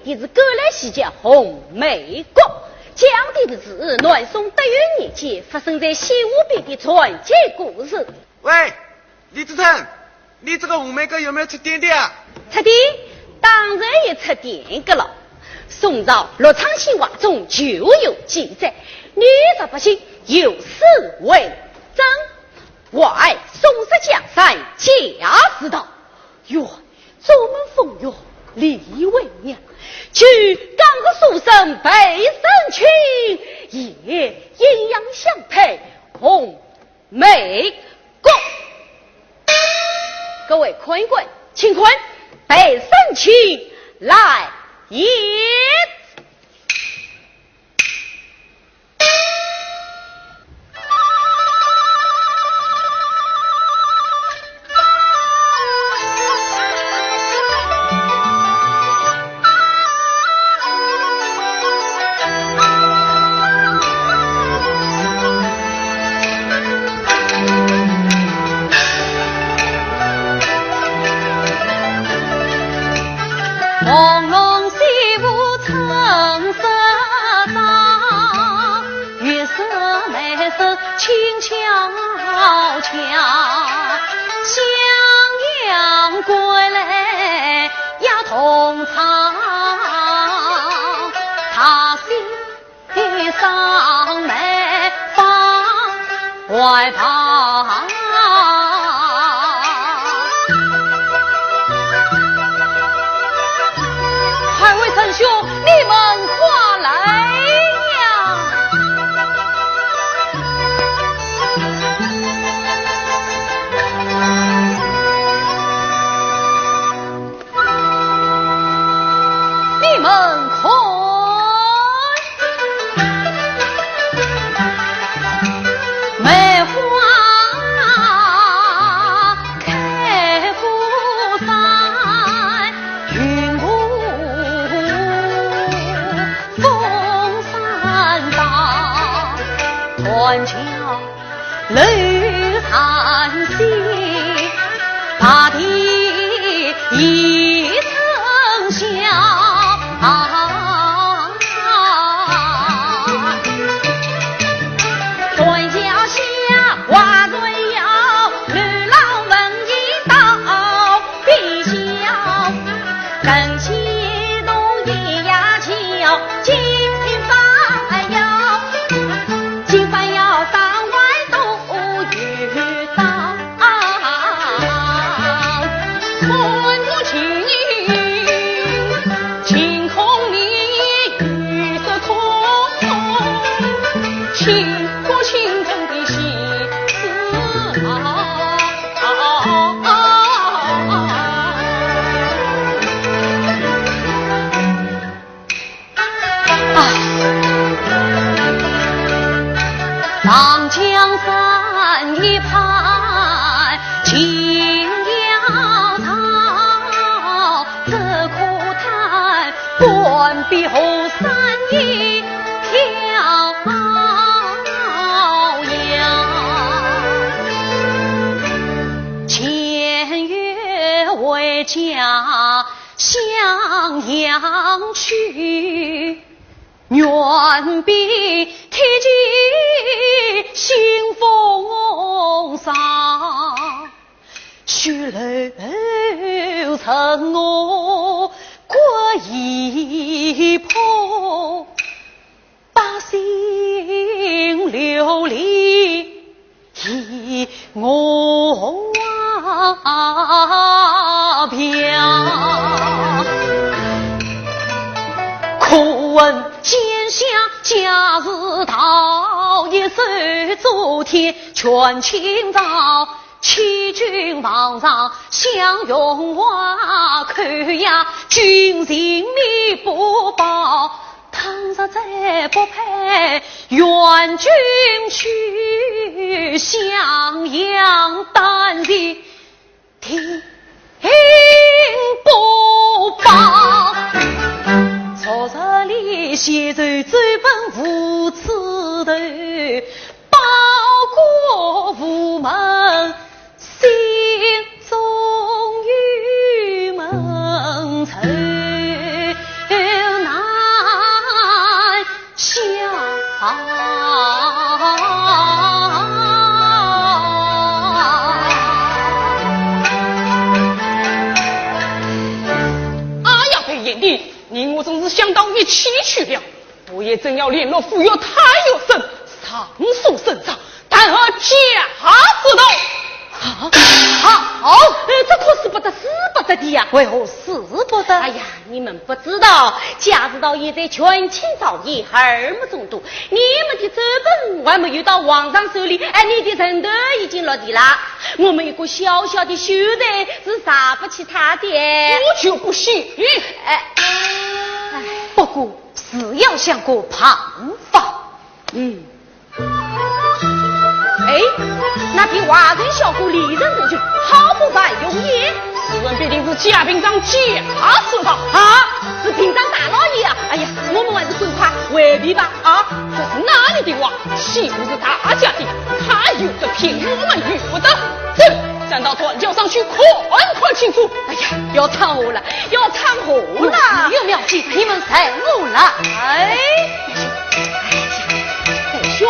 也是歌来戏讲红梅国，讲的是南宋德元年间发生在西湖边的传奇故事。喂，李志成，你这个红梅歌有没有出典的啊？出典，当然也出典个了。宋朝《陆昌西话》中就有记载，女实不信，有诗为证。外宋氏江山家之道，愿左门风月李为娘，去刚个书生背身裙，也阴阳相配红梅国。各位坤棍，请坤背身裙来也。朦胧西湖春色长，月色眉色轻巧巧，襄阳归来呀同唱，他心上眉放怀旁。兄，你们快来呀！你们快！梅花开不散，云雾断桥泪残兮，大地一层笑。断桥下花蕊摇，绿郎闻一道碧笑，更激动一呀俏。望江山一畔青瑶草，这苦叹关闭后山一飘摇。前月为家襄阳去，远比提及新风沙，须留曾我过一坡，把心流离一我飘。苦问奸相假日逃，一手昨天全清早。欺君罔上相拥话，看呀君情密不报。倘若再不配，愿君去襄阳担任听不报。昨日里携手追奔无此头，报国无门，心中郁闷愁难消。你我真是想到一起去了，我也正要联络府有太有生上诉圣上，但何假死道好，这可是不得死不得的呀！为何死不得？哎呀，你们不知道，贾知道现在权倾朝野，耳目众多，你们的资本还没有到皇上手里，你的人头已经落地了。我们一个小小的秀才是杀不起他的。我就不信。不过是要想个办法。那比华人小姑离人不绝，好不万用也。此人必定是贾平章假死道是平章大老爷啊！哎呀，我们还是赶快回避吧。这是哪里的话？岂不是大家的？他有的凭我们遇不得。走，站到断桥上去看清楚。哎呀，要掺和了，有妙计，你们才误了。再说。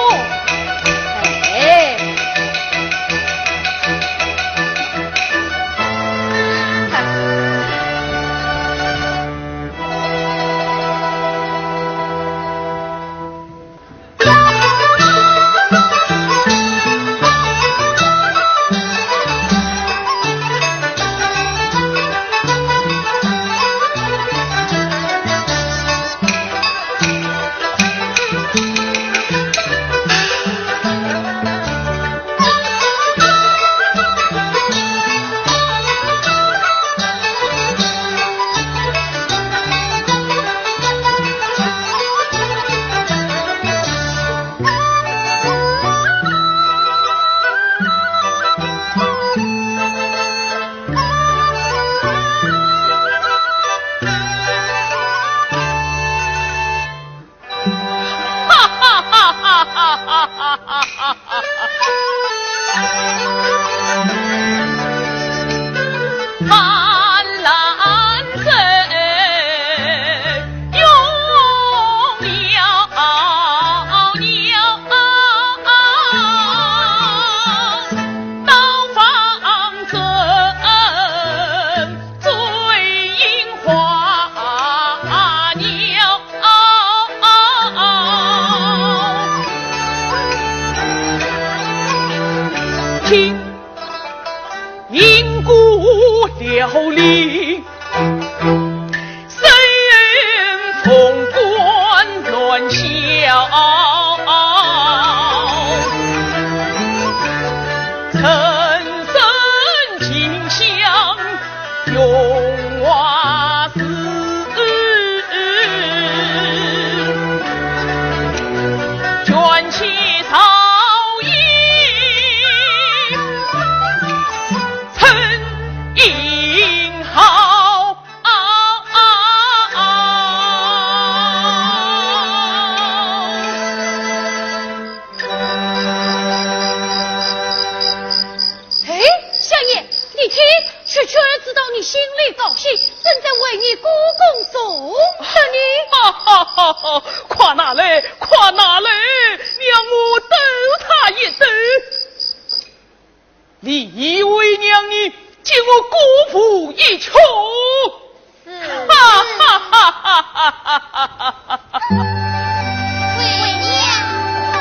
快拿来，让我斗他一斗。你以为娘你借我姑父一球？哈哈哈哈哈哈哈哈！为娘快。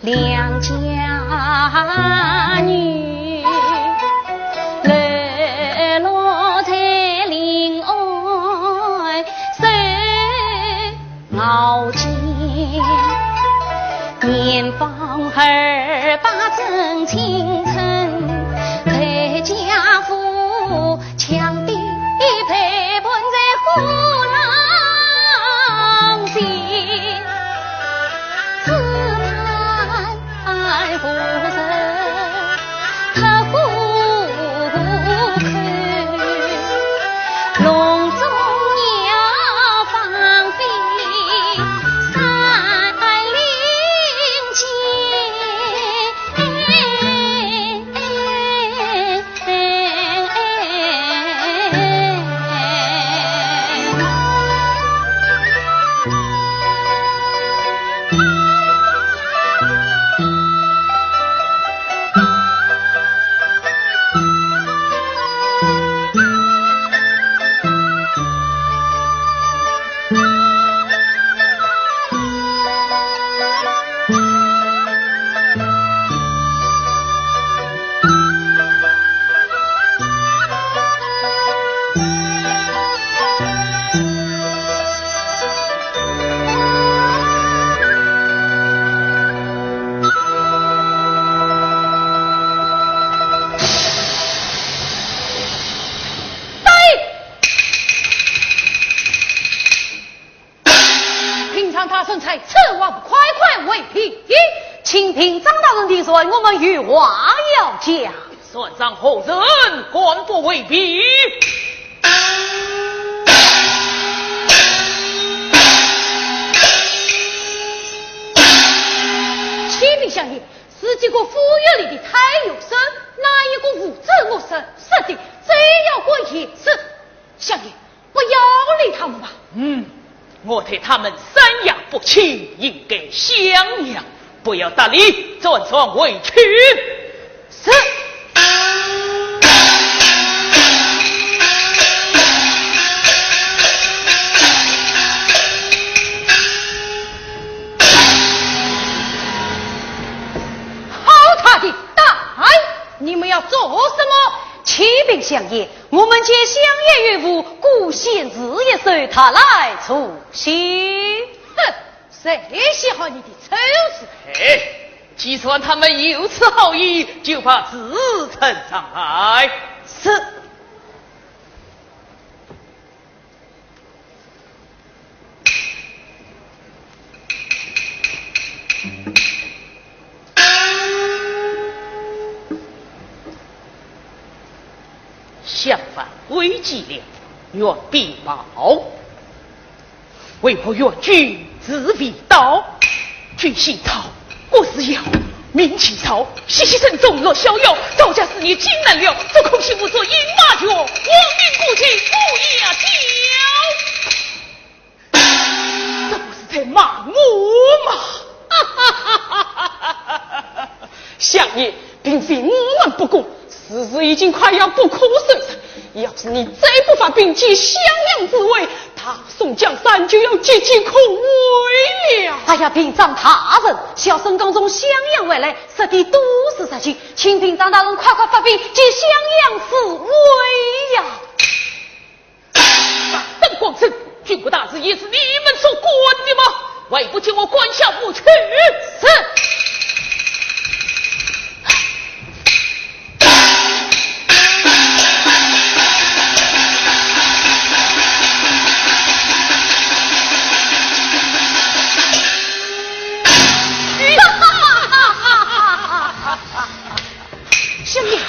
良家女，流落在林外守熬煎，年方28正青春，看家父强逼陪伴在虎狼前，自叹夫人刻苦看，笼中鸟放飞山林间。清平张大人听说我们有话要讲，算上后人官不为必。启禀相爷，是这个府院里的太有生，哪一个无知我生？是的，这要过也是。相爷，不要理他们吧。我对他们三养不弃，应该相养，不要搭理，转转委屈。是。好他的大爱，你们要做什么？启禀相爷，我们见相爷岳父顾县日夜随他来出席。哼，谁喜欢你的丑事？既算他们有此好意，就把自呈上来。是。相反危急了，愿必报。为何愿君自必刀？君姓曹，我是尧，名姓曹。西西城中若逍遥，赵家是你惊难了。这空心无作饮马脚，亡命故境不要挑。这不是在骂我吗？相爷，并非我们不公，事实已经快要不可收拾。要是你再不发摒弃襄阳之威，大宋江山就要岌岌可危了。哎呀，平章他人，小生刚从襄阳回来，实地都是实情，请平章大人快快发兵，借襄阳之威呀！邓光生，军国大事也是你们所管的吗？为不见我管辖不去？是。兄弟，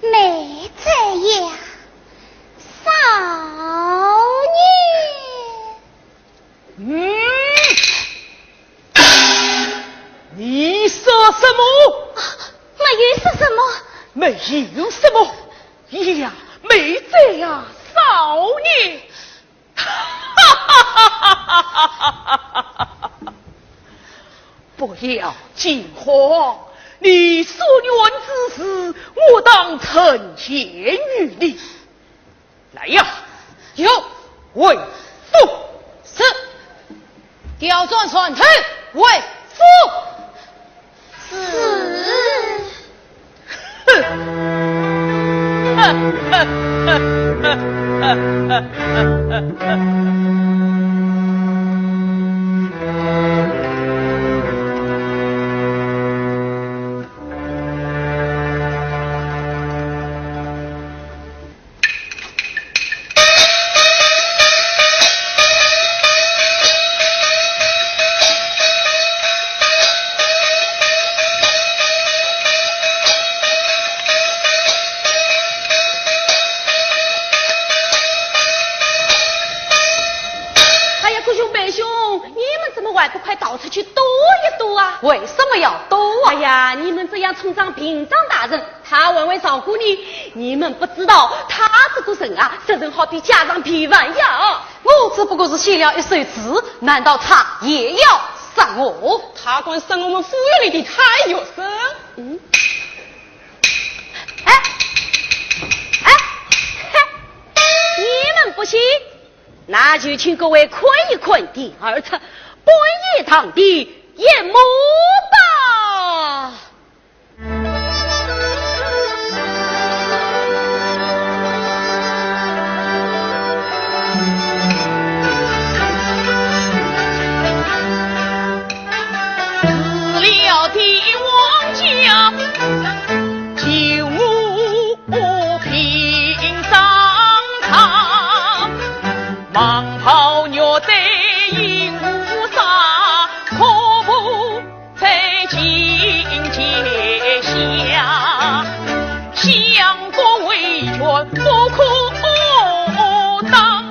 没这样，少年。你说什么？没有是什么？没有什么呀，没这样，少年。哈哈哈哈哈哈！要惊慌，你所愿之事，我当呈现于你。来呀，有为父是调转传头为父。是。为什么要躲啊？哎呀，你们这样冲上平章大人，他还会照顾你，你们不知道他这个人啊，这人好比家常皮丸呀。我只不过是写了一首字，难道他也要杀我？他管生我们府院里的太有生。你们不信，那就请各位困一困第二次本一堂的夜幕吧。了的王家就平上堂，忙袍虐得应无杀，可不在境界下，相国为权不可当。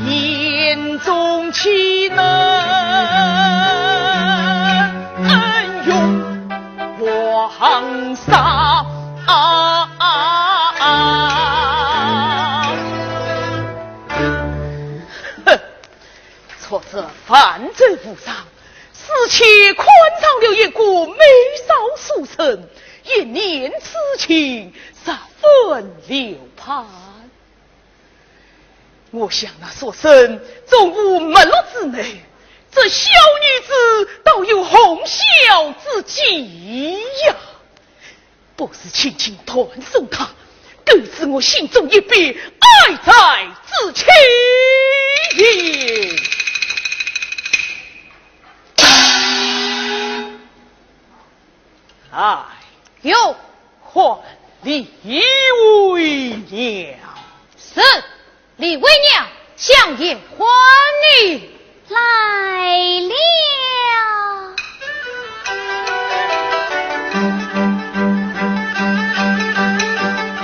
眼中岂能用皇上错这犯罪无上，死前宽敞了一个眉梢书生，一念此情，十分流盼。我想那所生总无门路之内，这小女子倒有红孝之计呀！不是轻轻断送她，更是我心中一别爱在自轻。哎，有还李为娘。是李为娘相爷还你来了。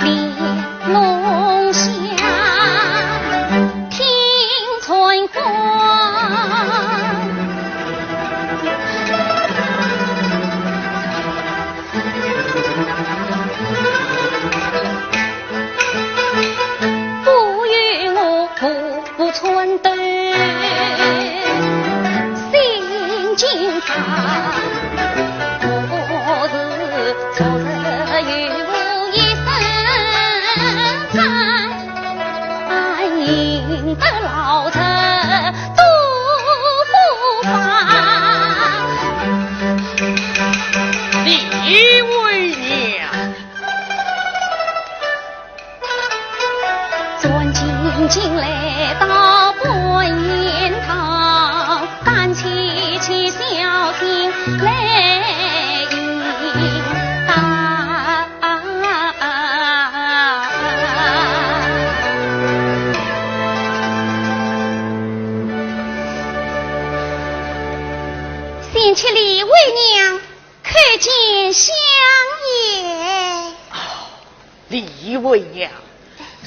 烈龙下听春花，不与我不寸断心经上，我是昨日与我一生长，赢得老臣祝福法。李为娘，转进来到本言堂，干切切小心来应答。先去李为娘看见相爷。李为娘，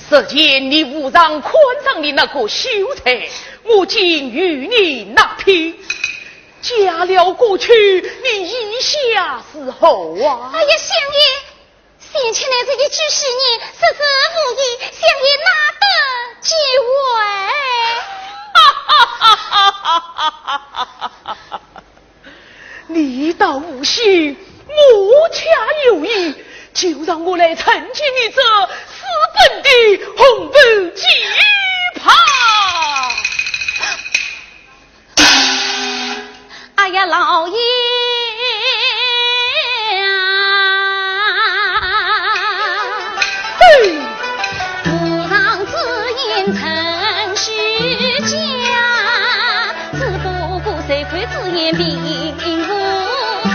射见你无让宽敞的那个秀才，我竟与你那批嫁了过去，你意下是后啊！哎呀，相爷，先前来这个举事人，实是无意，相爷哪得机会？道无心，莫恰有意，就让我来承接你这私奔的红粉鸡扒。哎呀，老爷父上之言曾虚假，只不过谁会之言并无他，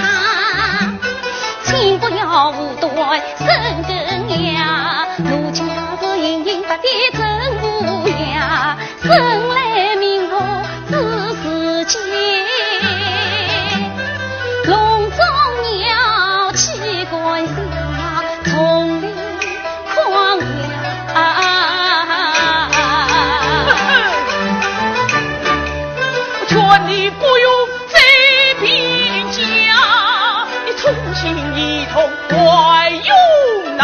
请不要武断深更呀，奴家是隐隐发的真无呀，生来名目自世间，笼中鸟栖关下，从里狂呀，劝你不用这边家，你同心一同怀用呐。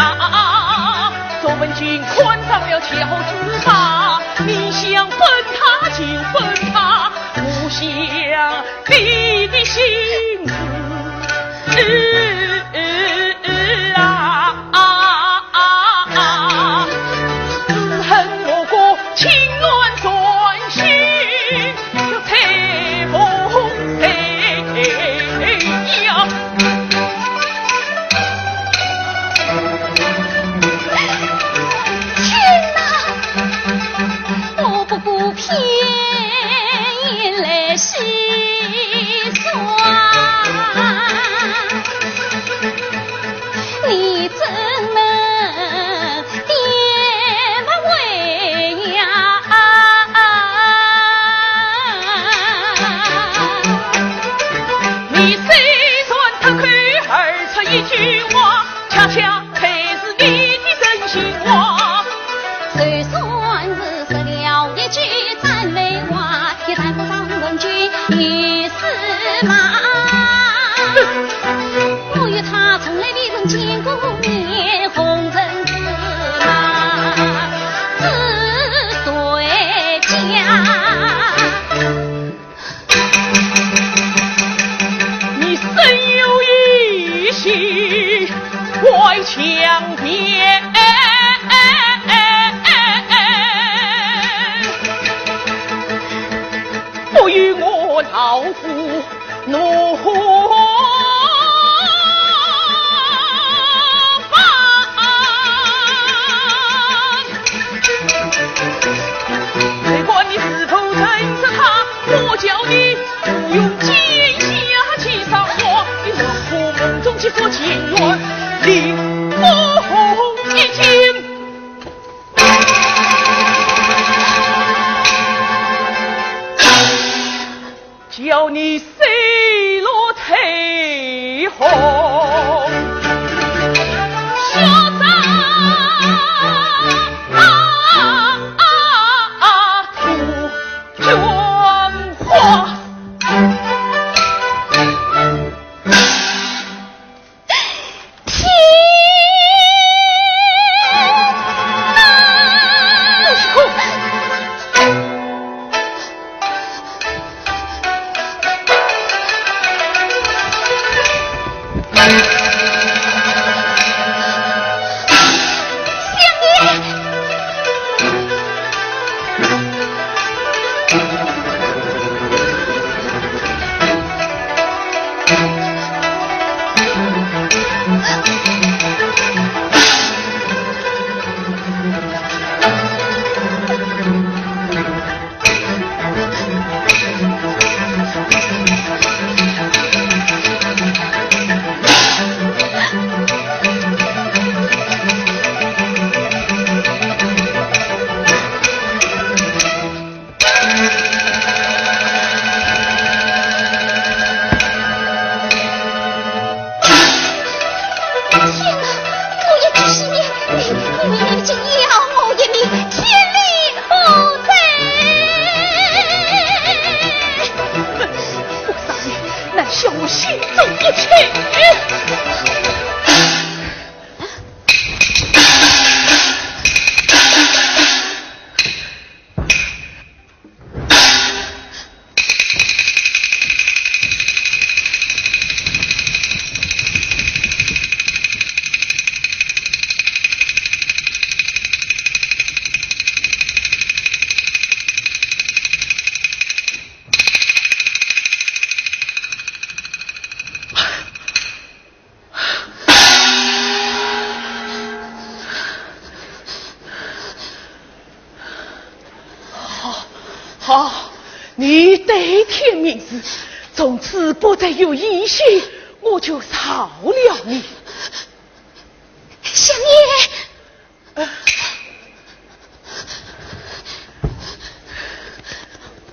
周文君宽上了桥之法，你想分他就分他，不想你的心只恨我国情乱转心，要拆封谁呀？天哪！我不顾偏言来细算，你怎能点不为呀？你虽算他亏而出一句话，恰恰才是你的真心话。就算是说了一句赞美话，也谈不上文君一丝嘛。我与他从来未曾见过面，红尘之马只随家。你深有一心怀强辩，不与我老夫怒不管你是否认识他，我叫你不用剑下去伤我，你若不梦中去做情缘，令我一见。叫你水落退红，说着土捐花。好，你得天明日，从此不再有疑心，我就饶了你。相爷，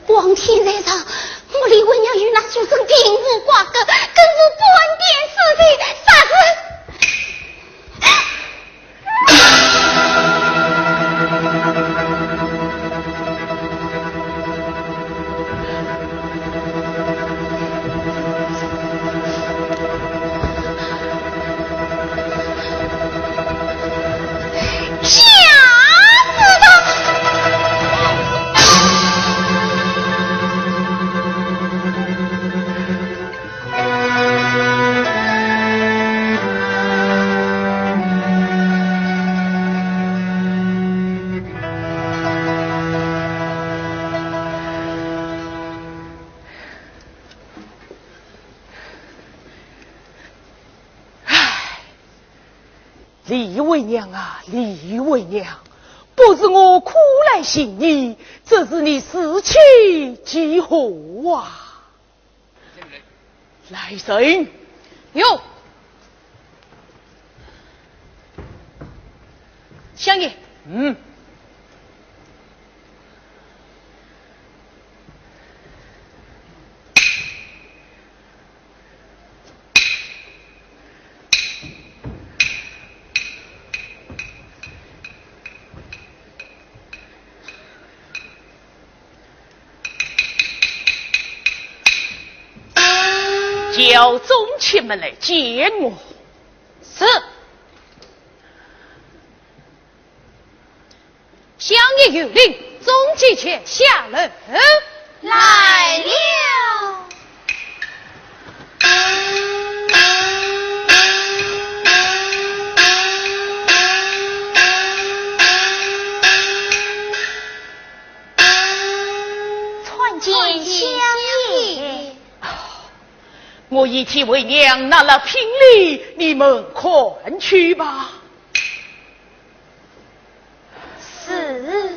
王天在上，我李文娘与那书生并无瓜葛，更无半点私情，啥子？李为娘啊，李为娘，不是我苦来寻你，这是你死期几何啊？来人，有相爷，叫宗亲们来见我。是。相爷有令，宗继前下人来了。参见相爷。我已替为娘拿了聘礼，你们快去吧。是。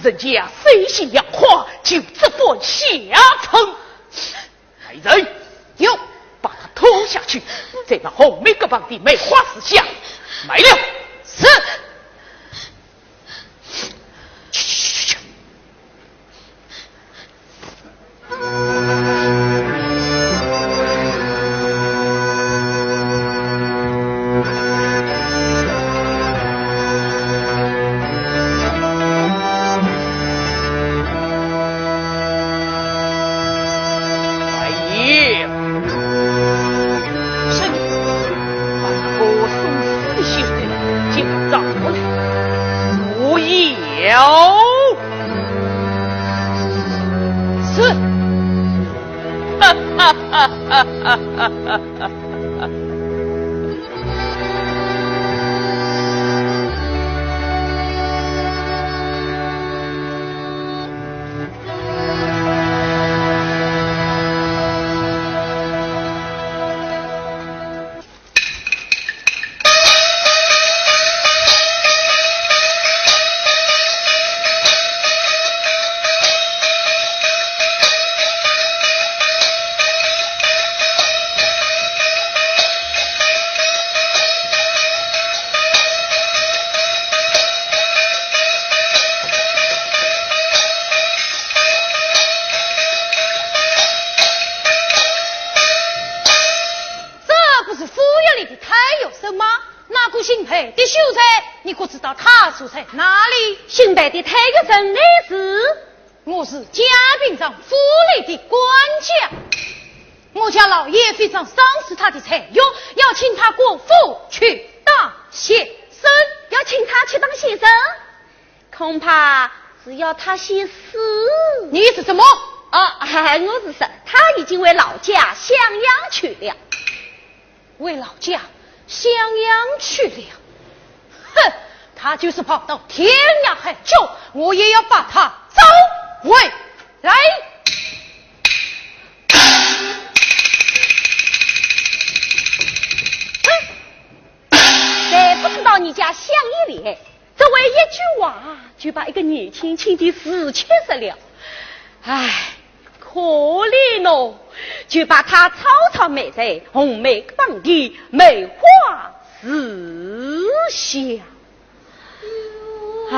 人家虽信养花，就这般下层。来人，有把他拖下去，再把红梅阁帮的梅花四下埋了。是。去。在哪里？新办的太岳镇内是，我是嘉宾上府里的官家，我家老爷非常赏识他的才学，要请他过府去当先生。要请他去当先生，恐怕是要他先死。你是什么？我是说，他已经为老家襄阳去了。为老家襄阳去了。他就是跑到天涯海角，我也要把他找回来。谁不知道你家乡一脸，这为一句话就把一个年轻轻的死去死了。唉，可怜哦，就把他草草埋在红梅坊的梅花寺下。唉。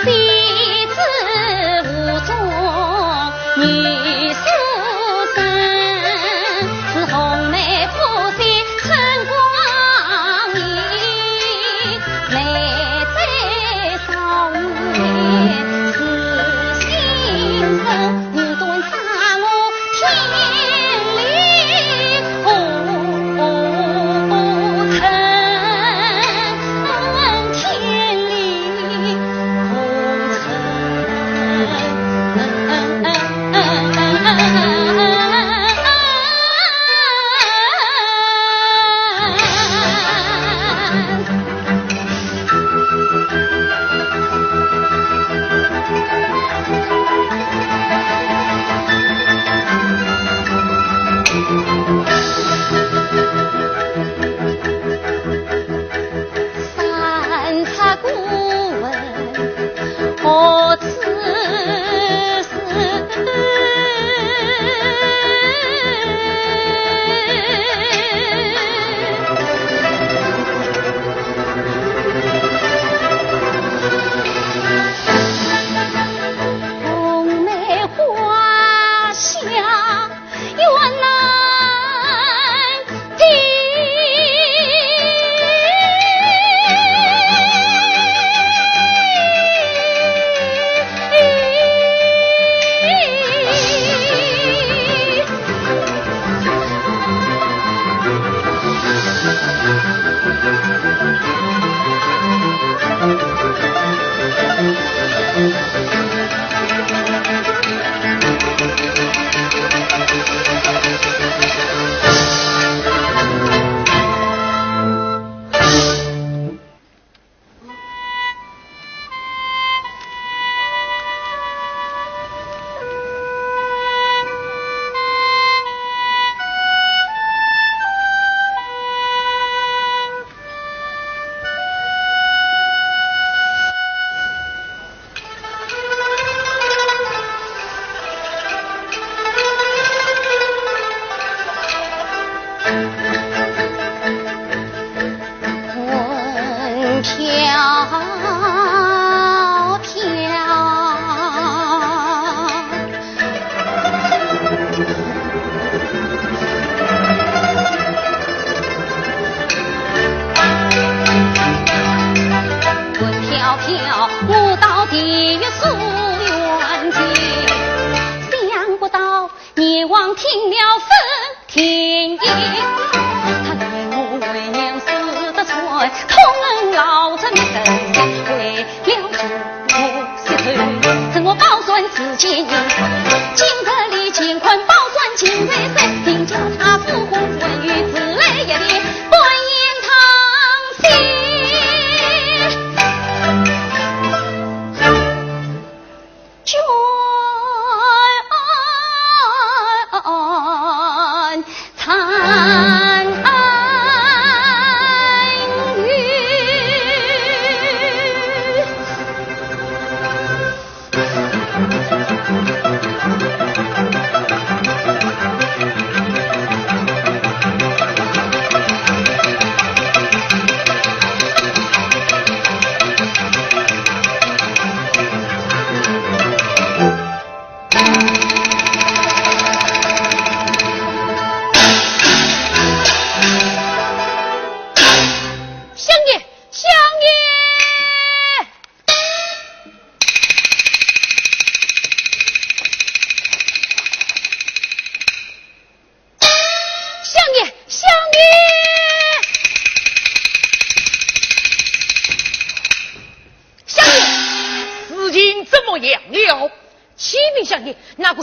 戏子无踪。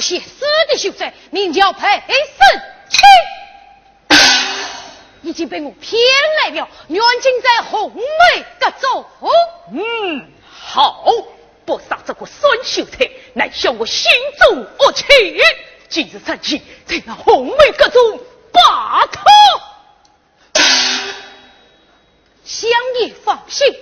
写诗的秀才名叫裴胜清，已经被我骗来了，远近在红梅阁中。好，不杀这个孙秀才，乃向我心中恶气。今日趁机在那红梅阁中把他。乡爷放心。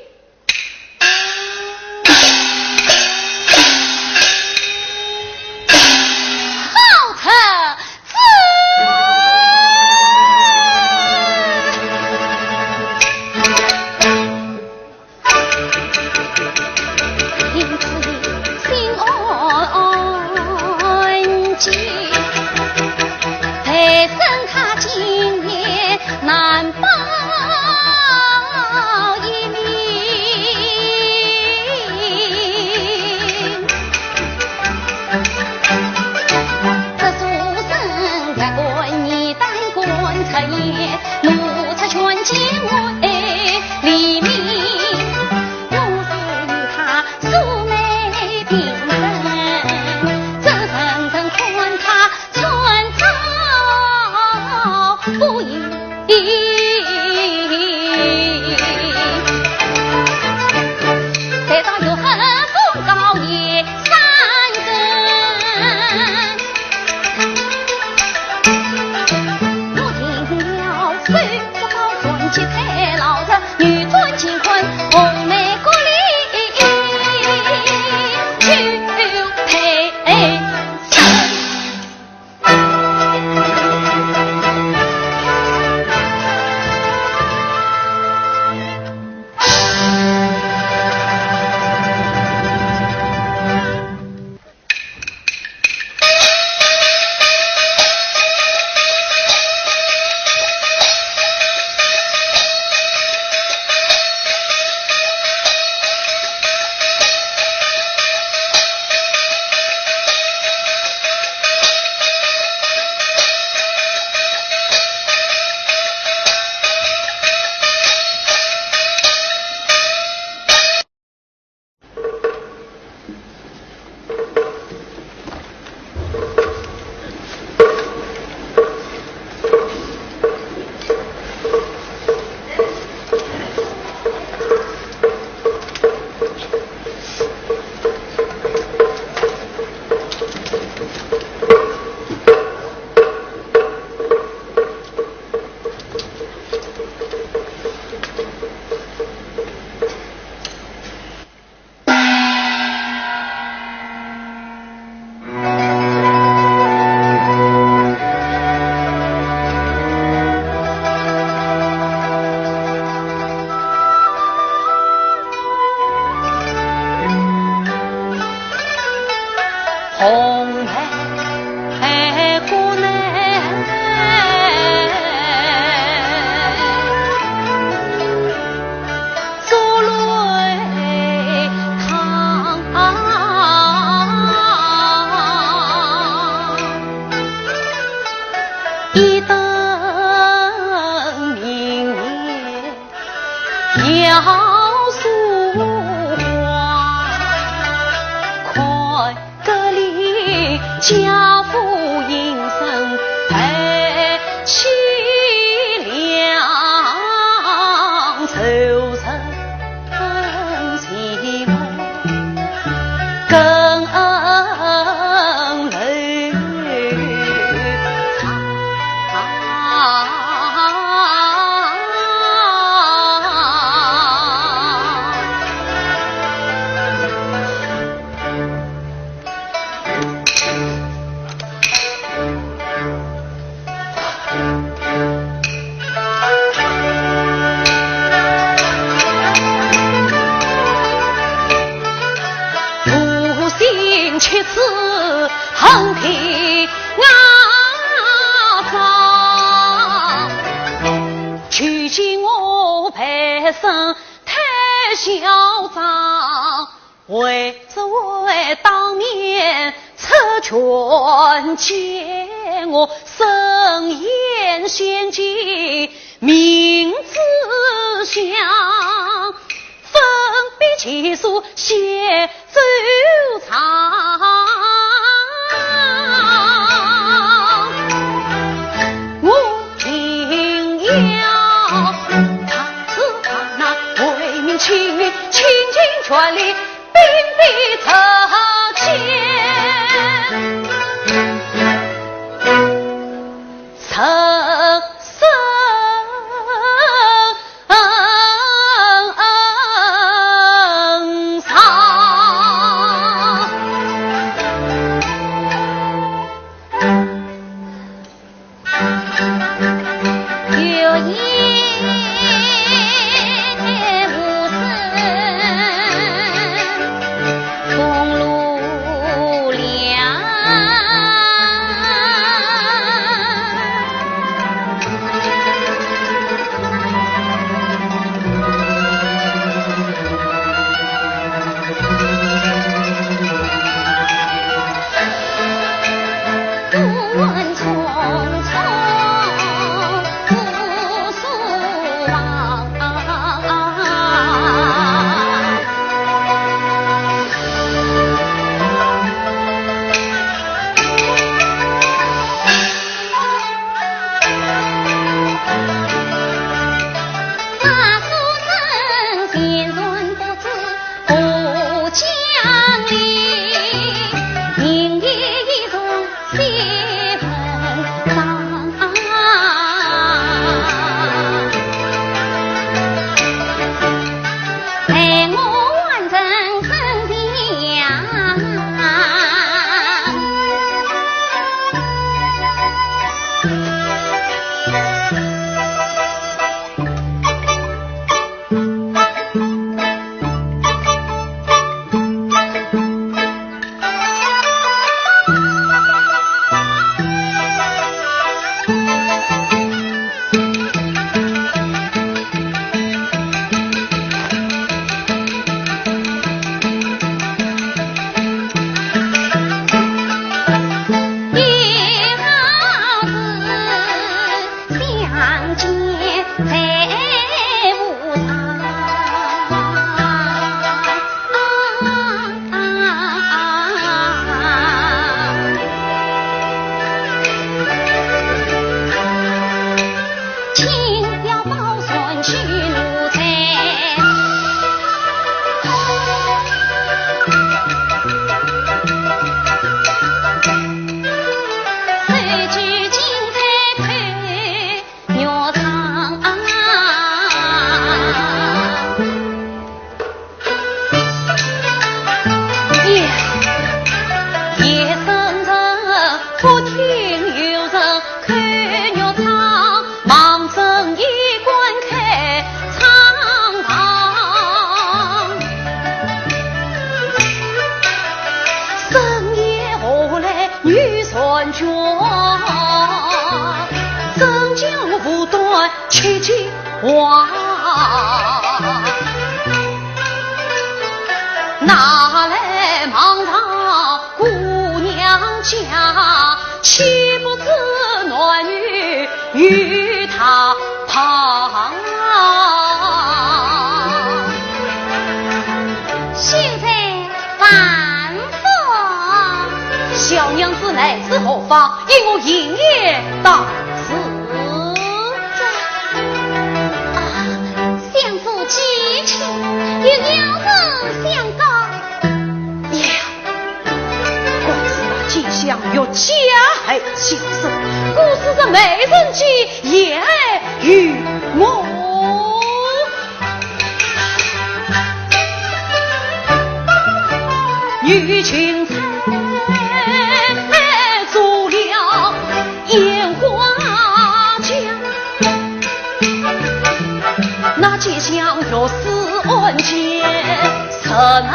小树花，快歌里家父应声陪凄凉，愁人心梦更泪却是横平阿张，取经我陪身太嚣张，为这位当面扯拳见我深言献计明知相，分别其数写周长，我定要他是他那为民请命，倾尽全力，并必策迁。哇，哪来茫然姑娘家，岂不知暖女与他旁。难防。小娘子来自何方？因我营业到此。相府寄情，又要人相告。娘，怪是那吉祥有家爱相守，故事这美人计也爱与我。女裙彩做了烟花浆，那吉祥若是恩见实难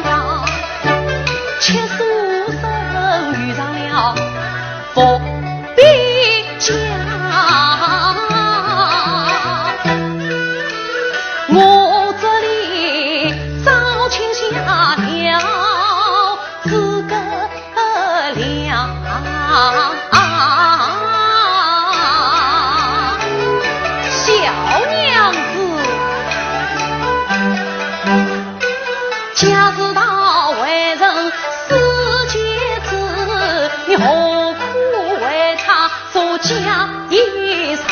让，且书生遇上了不必讲。我这里早请下了资格了，小娘子，假知道为人世界子，你何苦为他做嫁衣裳？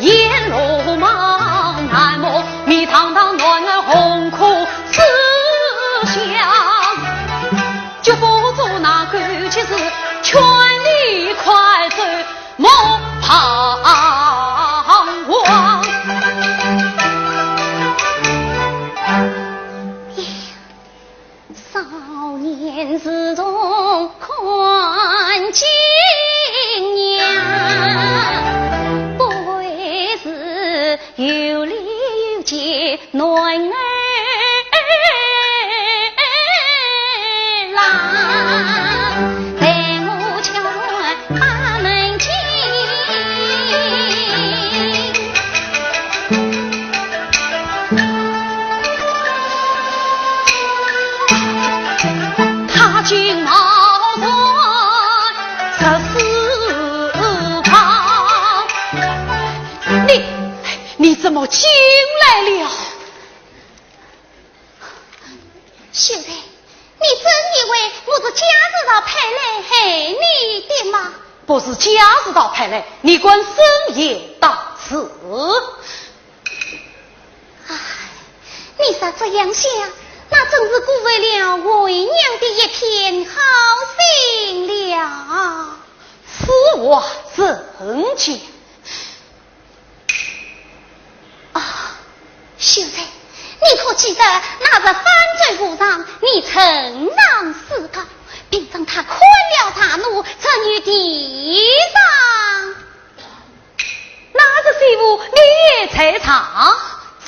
烟罗莽，南无蜜堂堂暖儿红苦思想，就不做那个其实全力快走莫彷徨。少年之中看景呀，有理有节暖儿郎，待我敲门把门进。他进茅房14旁，你怎么进来了？秀才，你真以为我是贾知道派来害你的吗？不是贾知道派来，你管深夜到此。唉，你啥这样想，那真是辜负了为娘的一片好心了。此话怎讲？秀才，你可记得那日犯罪无常，你承让施告，并让他宽了大怒，赠于地上。那个媳妇你也在场？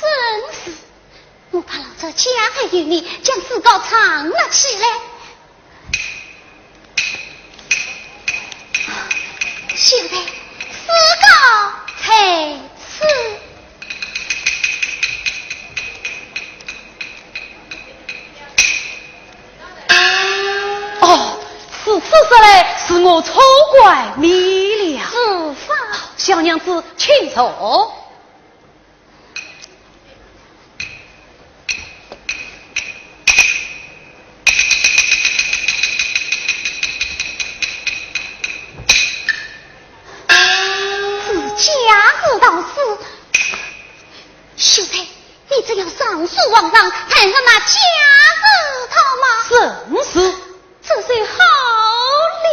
真是，我怕老者加害于你，将施告藏了起来。秀才，施告在此。此事来是我错怪你了。主法，小娘子请坐。自家知道是秀才，你只要上诉皇上，判上那假字头吗？正是。这虽好了，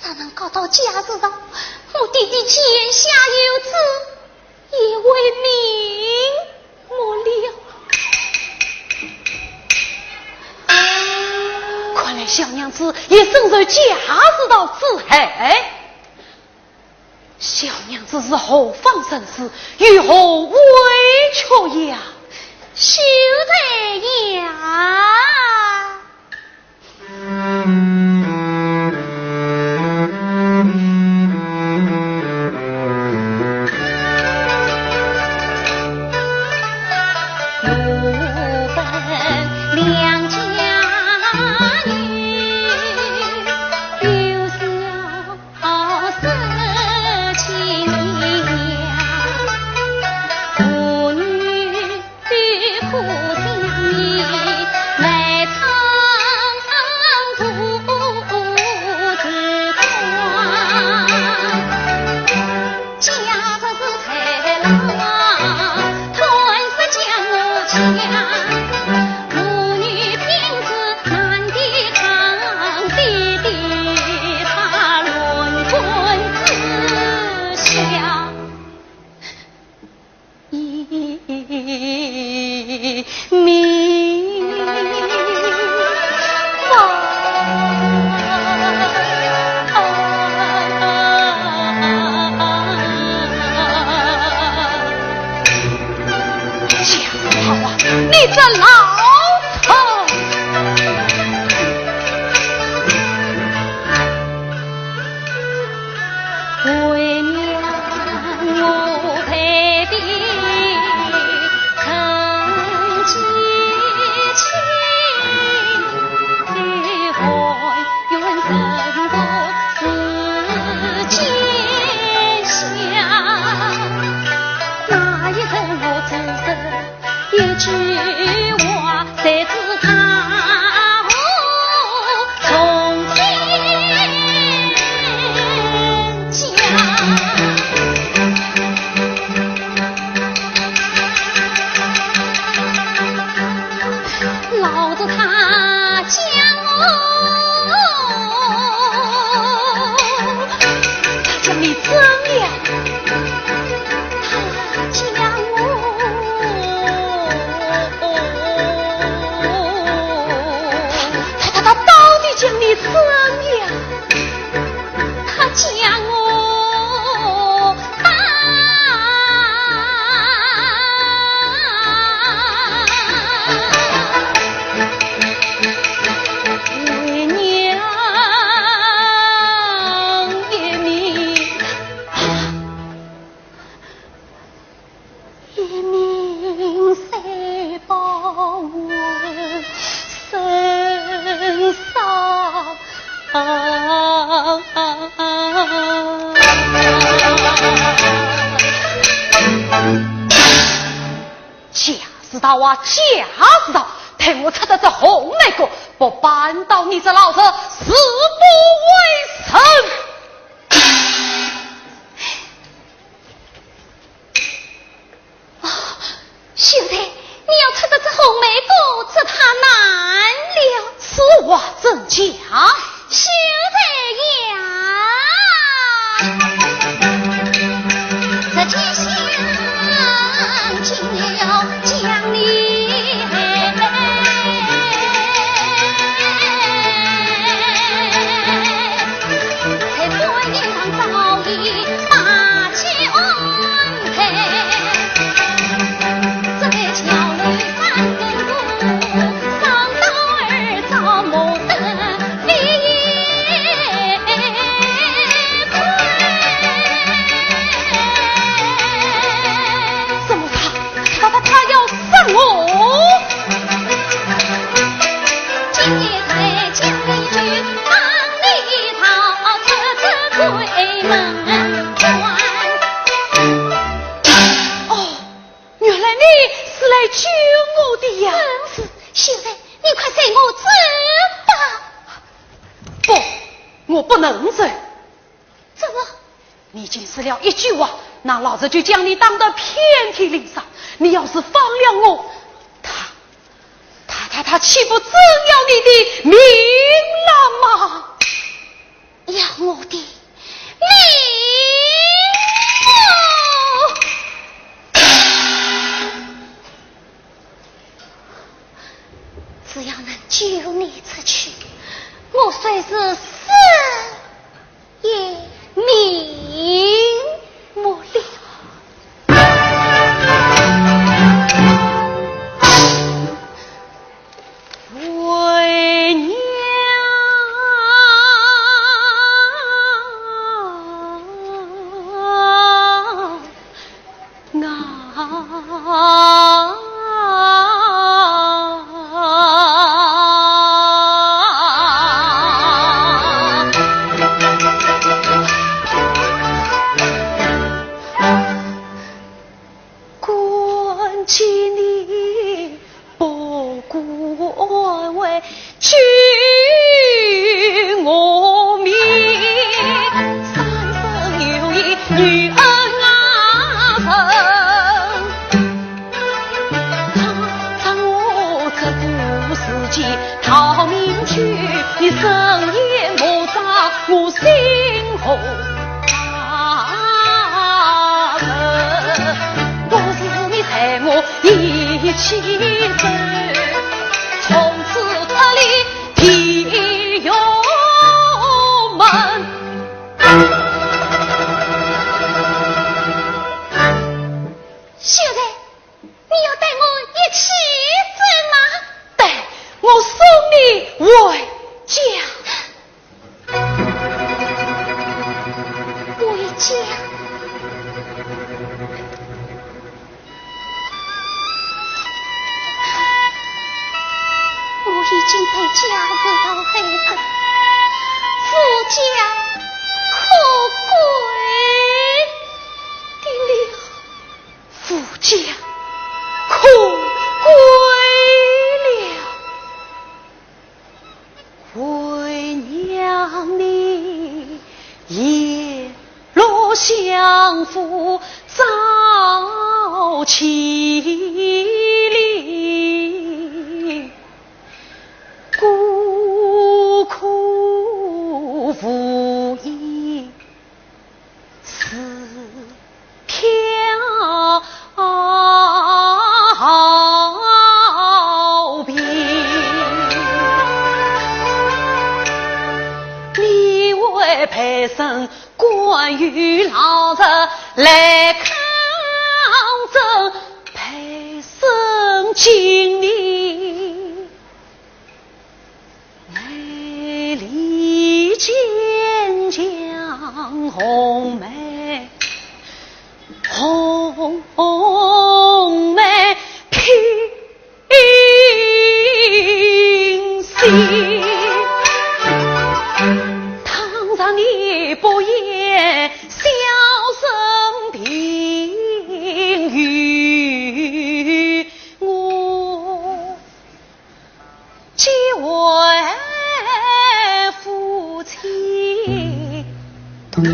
啥能搞到家知道？我弟弟剑下有子，也为命没了。看来小娘子也深受家知道之害。小娘子是何方神师，如何委屈呀？秀才呀！明好啊，你这老头！为娘我配的曾记情，离婚愿生多世间香。那一阵我只是一句话，谁知他从天降。老子他将我，他将你怎样？他将我，他到底将你怎样？他将我打。为娘也明，也明谁保我身上？假知道啊，假知道！陪我吃的这红梅果，不扳倒你这老子，死不为生！秀才，你要吃的这红梅果，这他难了。此话怎讲？秀才呀，这天香尽了将你。了一句话，那老子就将你当得遍体鳞伤。你要是放了我，他岂不真要你的命了吗？要我的命只要能救你出去，我虽是死也命不了。为娘关起你不顾为去我命，三生有一女儿啊生，让我这不世间逃命去，你深夜莫照我心红。我一一起走，从此脱离地狱门。秀才，你要带我一起走吗？带我送你回家。回家。我已经被嫁入到黑门，夫家可归的了。夫家可归了，为娘你也落相夫遭欺凌，孤苦无依死漂边，你为陪审关羽老子来抗争，陪审经理美丽坚强红梅，红梅平息。倘若你不言小声评语，我即为夫妻同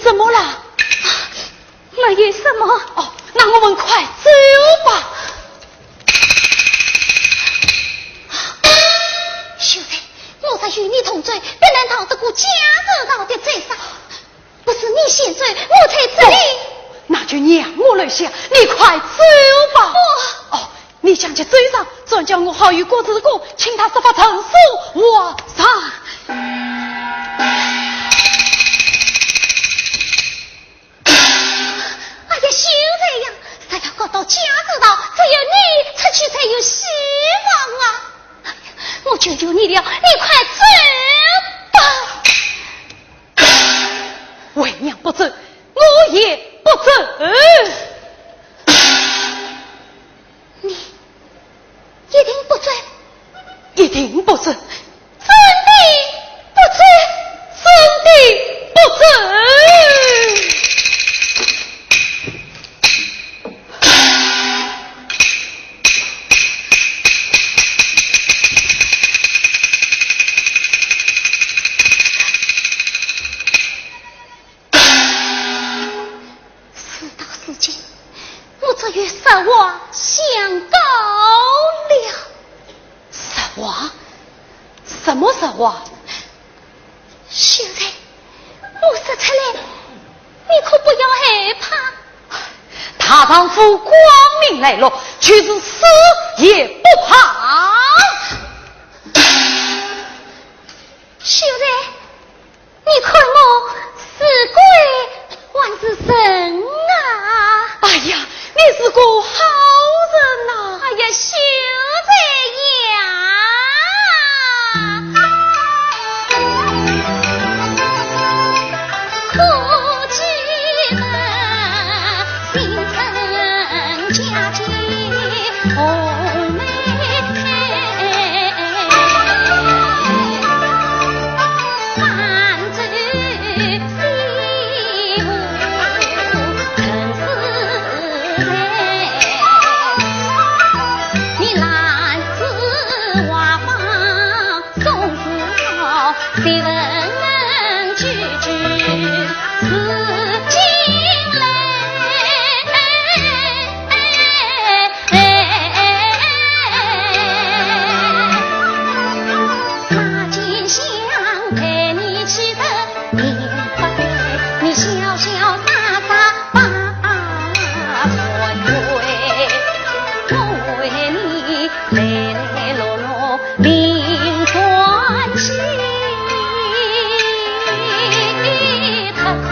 什么了？没有什么。哦，那我们快走吧。秀才，我才与你同罪，必能逃得过家人道的追杀。不是你先罪，我才知理。那就让我来下，你快走吧。哦，你想去追上，转叫我好与郭子公，请他设法陈述我上。哎呀，秀才呀，只要搞到家知道，只有你出去才有希望啊！哎呀，我求求你了，你快走吧！为娘不走，我也不走。你一定不准，一定不准，真的不准，真的不准。我这与实话相告了。实话？什么实话？秀才，我说出来，你可不要害怕。他丈夫光明磊落，就是死也不怕。秀才，你看我是鬼还是神啊？哎呀，你是个好人呐！哎呀，秀才呀！可记得新城佳节红梅开，泛舟西湖陈思来。你蓝丝瓦房松子草，谁闻句句似惊雷。马金香陪你去的年不对，你潇潇洒洒把船归。我为你来来落落临川去，偷偷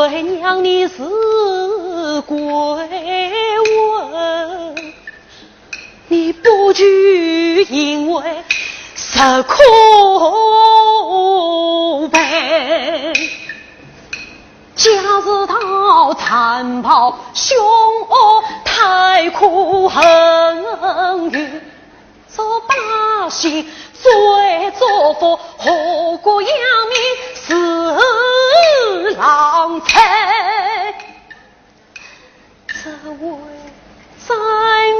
为娘你是归问，你不惧因为受苦悲，假使到残暴凶恶太苦恨于做百姓罪作佛，何国殃民死浪费，这位在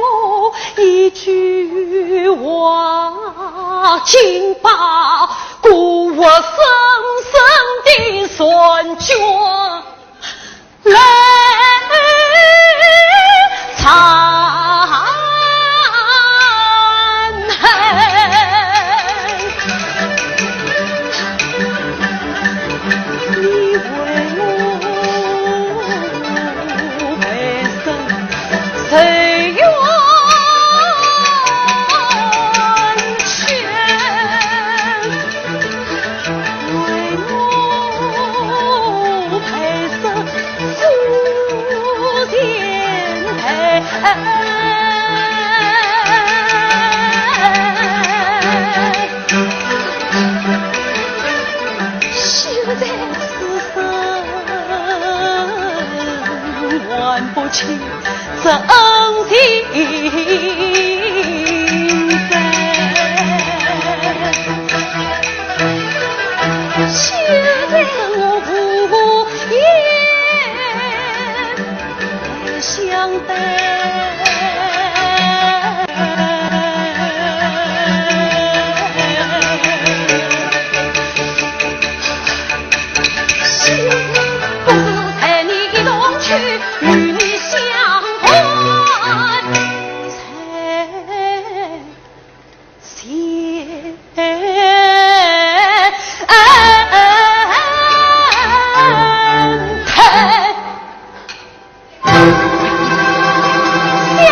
我一句话，竟把故我深深的酸觉来残恨。你为我为生谁愿全，为我陪生福田培。还不清这恩情债，现在我无言相待。小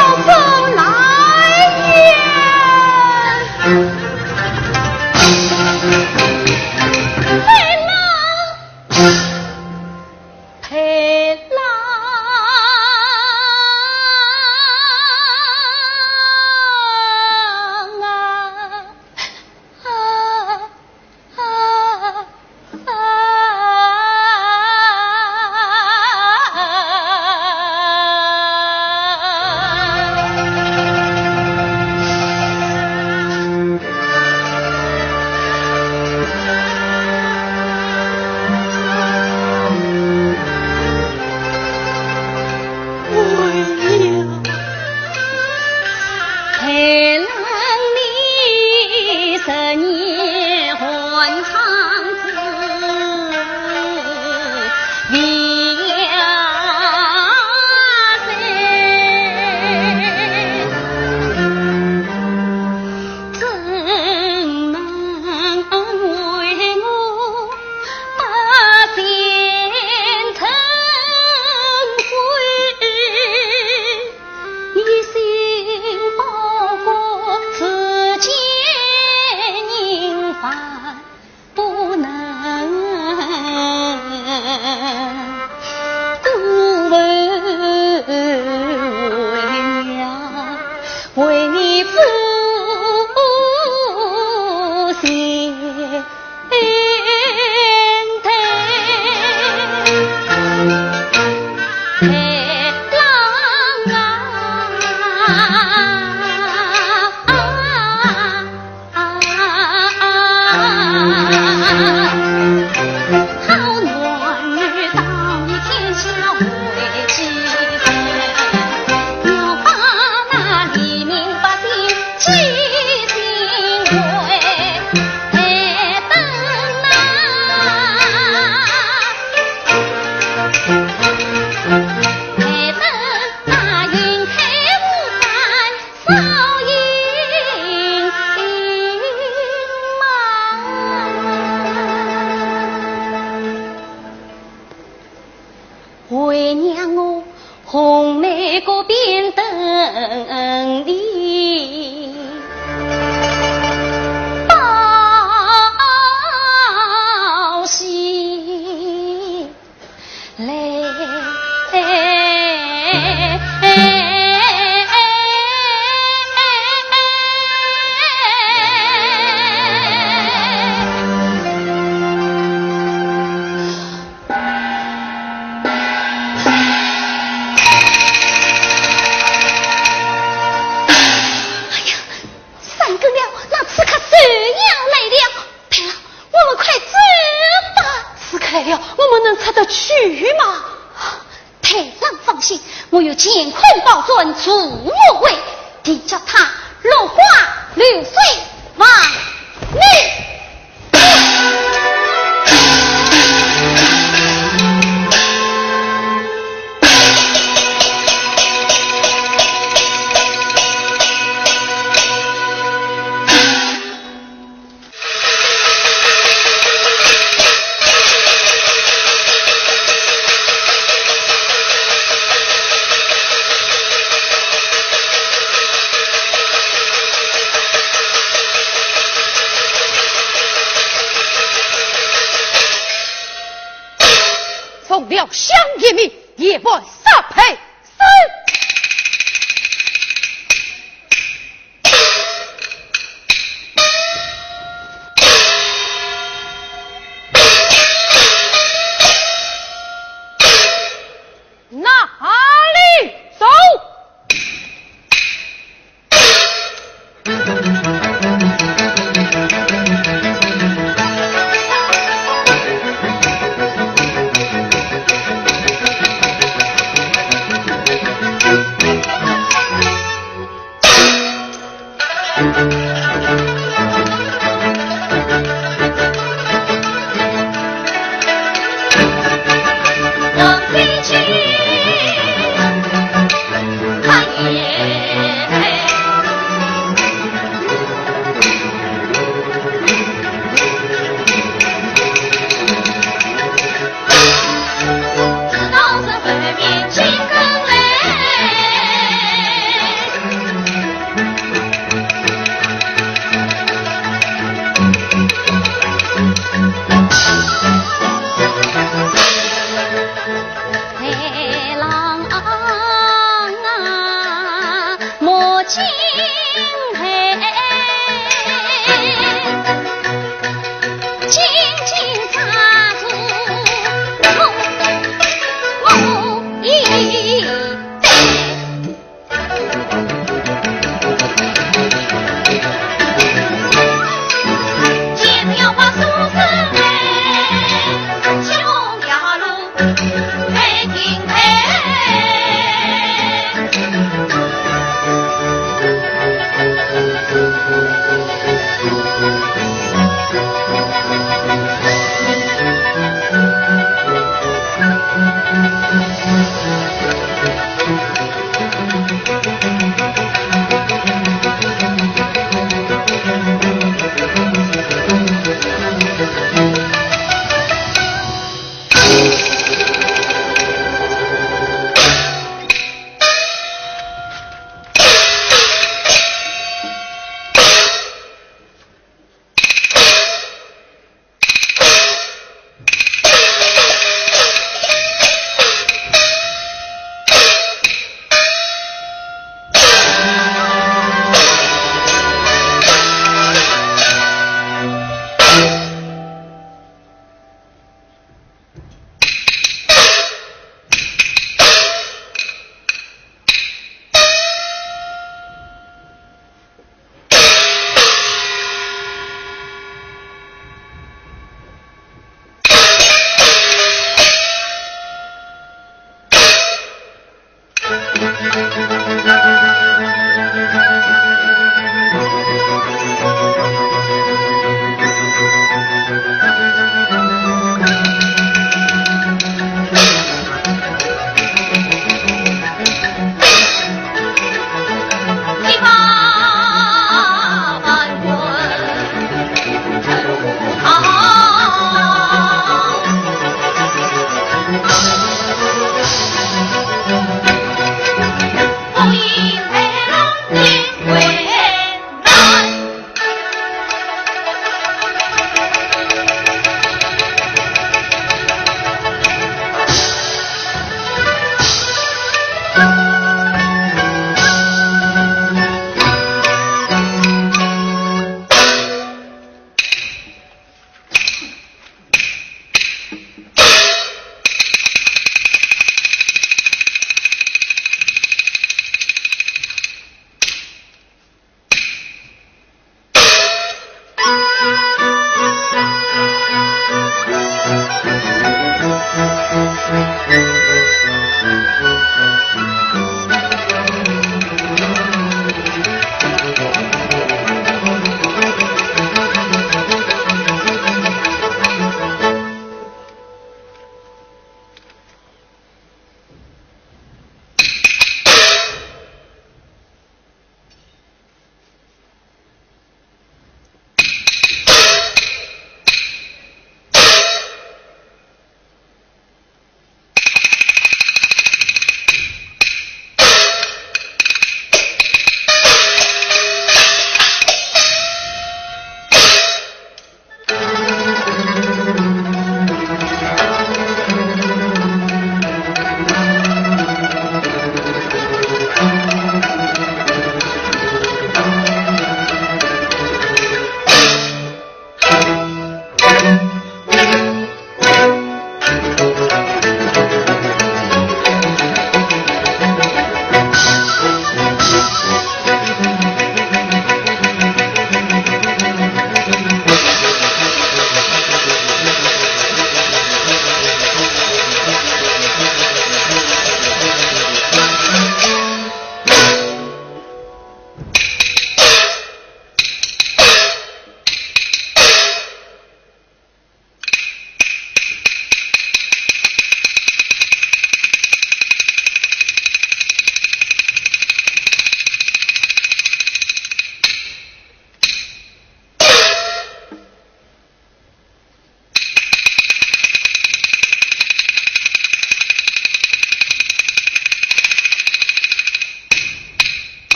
为娘我红梅个边等你报喜来。我有乾坤宝尊祖母位，你叫他落花流水往你。奉了乡爷命，也不杀配死。哪里走？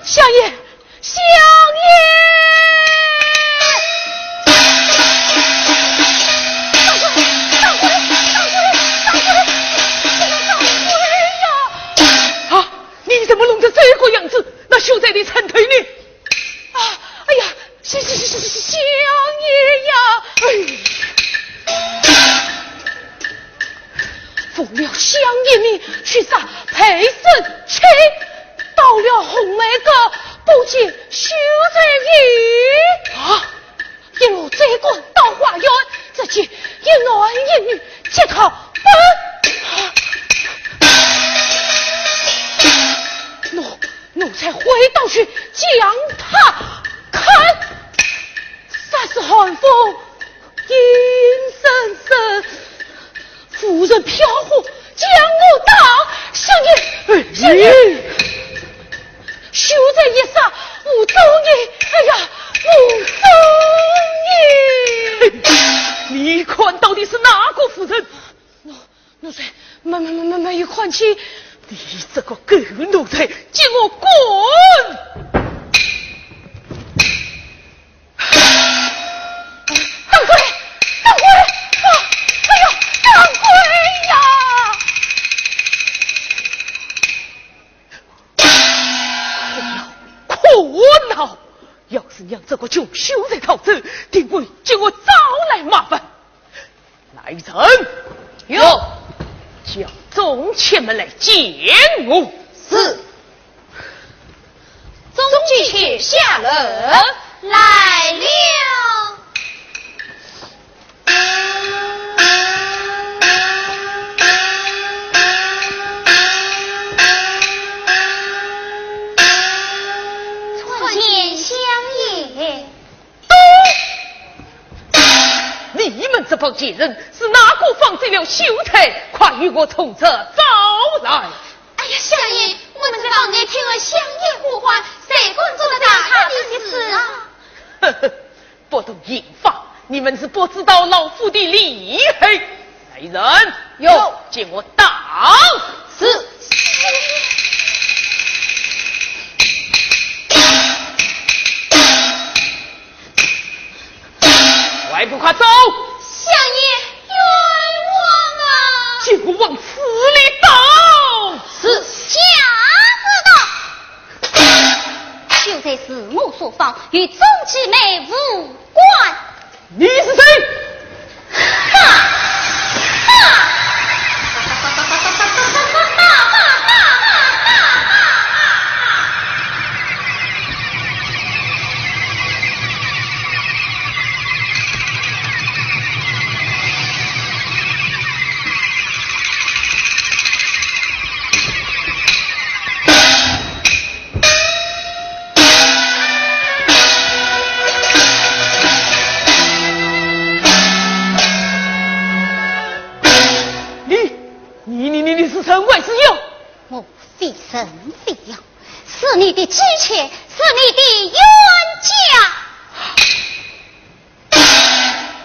相爷，相爷！你怎么弄成这个样子？那秀才的陈腿呢？啊！哎呀，相爷呀！奉了相爷命去杀裴胜清，到了红梅阁不见秀才爷啊！一路追赶到花园，只见一男一女乞讨奔。奴才回到去将他砍，杀死寒风阴森森，夫人飘忽将我当相爷，秀才一杀无踪影，哎呀无踪影！你看到底是哪个夫人？奴才没有看清。你这个狗奴才，给我滚！掌柜，哎呀，掌柜呀！哎呀，苦恼！要是让这个穷秀才逃走，定会给我招来麻烦。来人，有。叫宗前们来见我。是。宗继且下了，来了。参见相爷。你们这帮贱人是哪个放走了秀才？快与我从这找来！哎呀，相爷，我们刚才听了相爷呼唤，谁管做了他的事啊？呵呵，不懂刑法，你们是不知道老夫的厉害。来人，有，见我当是。快不快走！相爷冤枉啊！请我往死里倒！是瞎子道，秀才是我所放，与宗继妹无关。你是谁？你是神外之妖？我非神非妖，是你的妻妾，是你的冤家。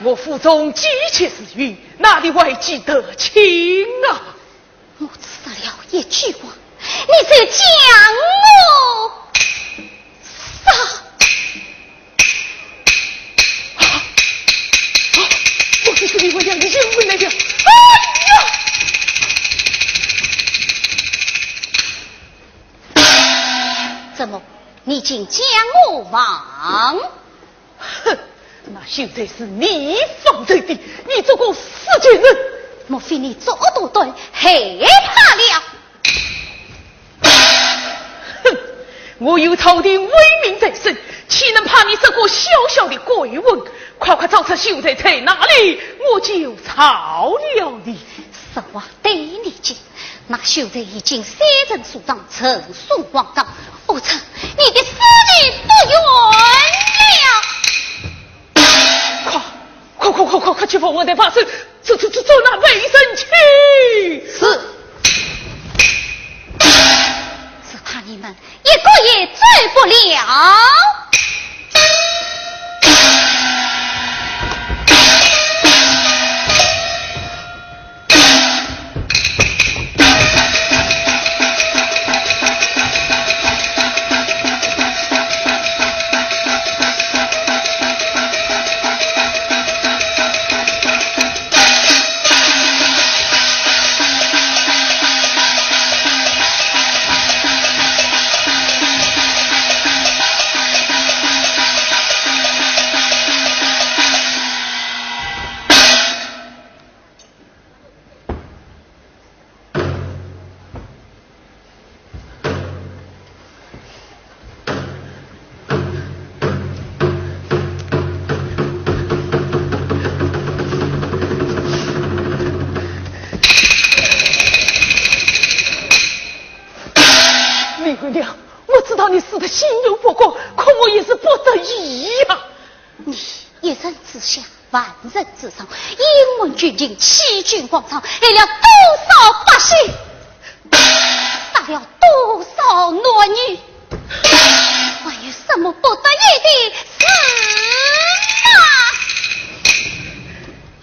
我腹中姬妾是玉，哪里外记得情啊？我只得了一句话，你就将我杀！我是你我两个冤魂来了！怎么，你竟将我忘？哼，那秀才是你放走的，你这个死贱人！莫非你作恶多端，害怕了？哼，我有朝廷威名在身，岂能怕你这个小小的鬼文？快快找出秀才在哪里，我就草了你。实话对你讲，那秀才已经三人所长，呈送皇上。我称你的死罪不冤了。快去帮我的法师，走那卫生去。是怕你们一个也治不了。让你死得心有不甘，可我也是不得已呀。你一人之下，万人之上，英文军警，欺君广场，害了多少百姓，杀了多少男女，还有什么不得已的事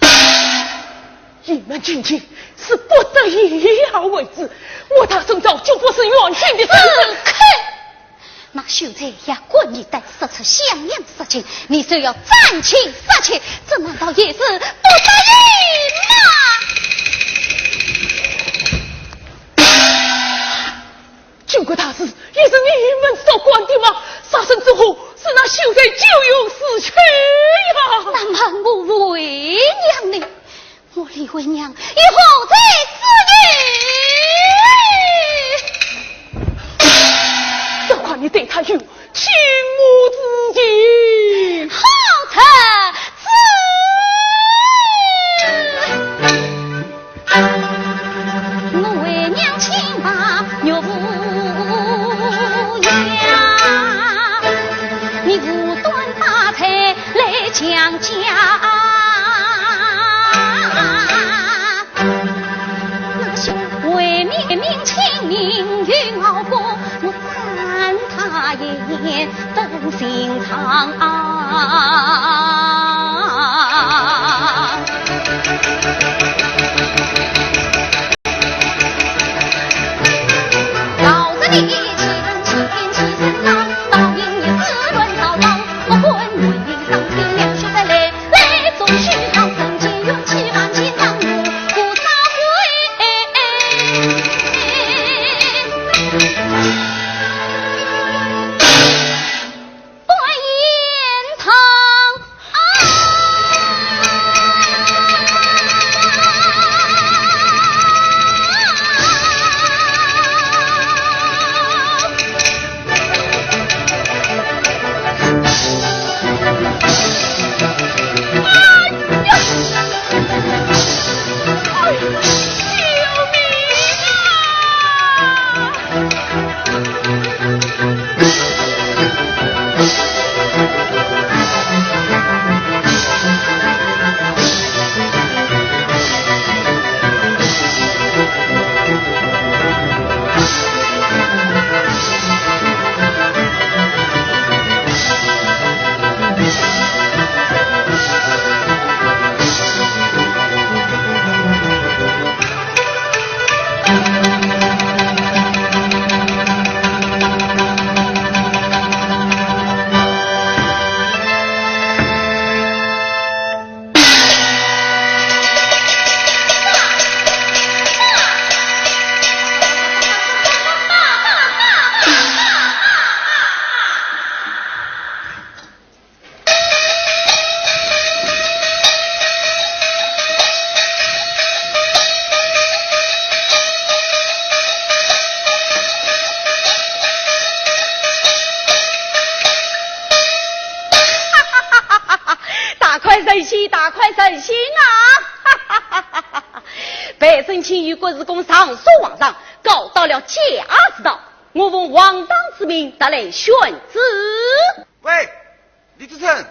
啊？你们军警是不得已而为之，我大宋早就不是远近的事。那秀才也滚一代说出相应事情，你就要暂且杀去，这难道也是不得已吗？经过大事也是你们所管的吗？杀身之后是那秀才就有死去呀。那么我为娘呢？我李为娘以后再死你。这块你对他有情母之情，好才子，我为娘亲把岳父养，你无端打财来强加。为灭明清命运熬过，我赞他一言真心肠啊！老子的欺身郎，倒因你自乱造王，我混为民上天两袖在来总须靠生计勇气万千当我不撒欢颜堂大快人心啊！百姓卿如果是公上诉皇上，告到了假之道，我奉皇当之命得来宣旨。喂，李自成，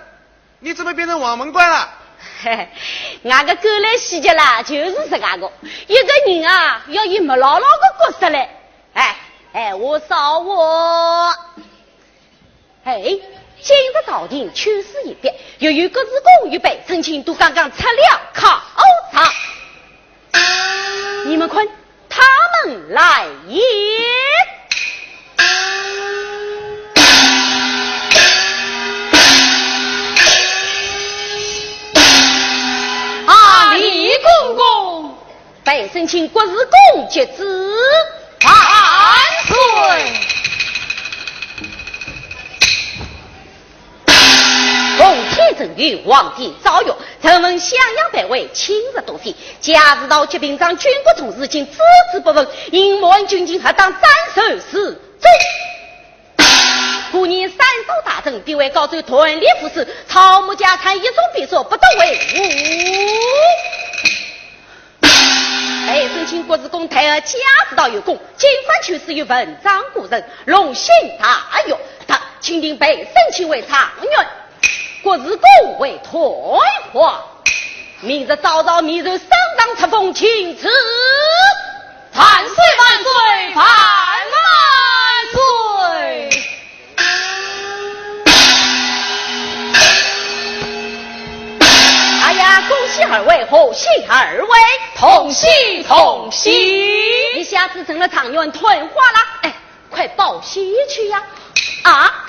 你怎么变成黄门官了？嘿，俺个过来细节啦，就是这个个，一个人啊，要以没牢牢的角色来，我少我，今日朝廷趋势一变，由于各自公与百姓卿都刚刚出了考察，你们看他们来也。李公公，百姓卿国是公爵子，万岁！奉天正谕，皇帝诏曰：臣闻襄阳百位亲日多飞，假日到吉平章军国从事情只字不闻，因莫问军情何当斩首示众。故年三州大政，必为高州屯列副使，草木家产一种必说，不得为伍。被申请国子公台儿家知道有功，警方去世于文章故人，荣幸大悦，他钦定被申请为常员，国子公为退还。明日早早密入省长册封请辞，万岁万岁万万岁！哎呀，恭喜二位，贺喜二位，同喜同喜！一下子成了常员，退化了，哎，快报喜去呀！啊！